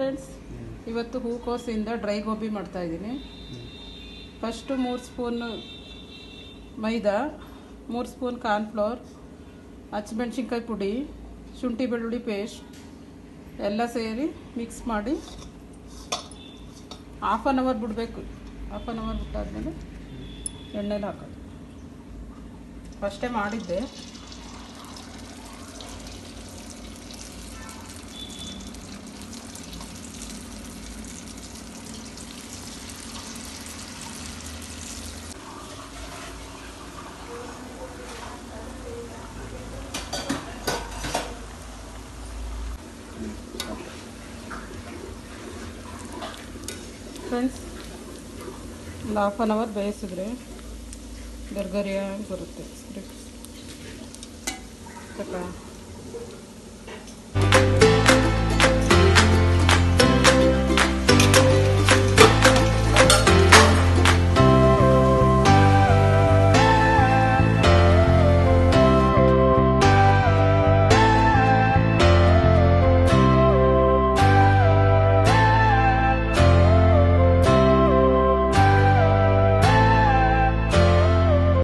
Friends, ಇವತ್ತು ಹೂಕೋಸಿಂದ dry gobi ಮಾಡ್ತಾಯಿದ್ದೀನಿ. First 3 spoon ಮೈದಾ, 3 spoon cornflour, ಹಸಿಮೆಣ್ಸಿನ್ಕಾಯಿ ಪುಡಿ, ಶುಂಠಿ ಬೆಳ್ಳುಳ್ಳಿ ಪೇಸ್ಟ್ ಎಲ್ಲ ಸೇರಿ ಮಿಕ್ಸ್ ಮಾಡಿ ಹಾಫ್ ಆನ್ ಅವರ್ ಬಿಡಬೇಕು. ಹಾಫ್ ಆನ್ ಅವರ್ ಬಿಟ್ಟಾದ್ಮೇಲೆ ಎಣ್ಣೆಲಿ ಹಾಕೋದು. ಫಸ್ಟೇ ಮಾಡಿದ್ದೆ. ಫ್ರೆಂಡ್ಸ್, ಒಂದು ಹಾಫ್ ಆನ್ ಅವರ್ ಬೇಯಿಸಿದ್ರೆ ಗರ್ಗರಿಯಾಗಿ ಬರುತ್ತೆ.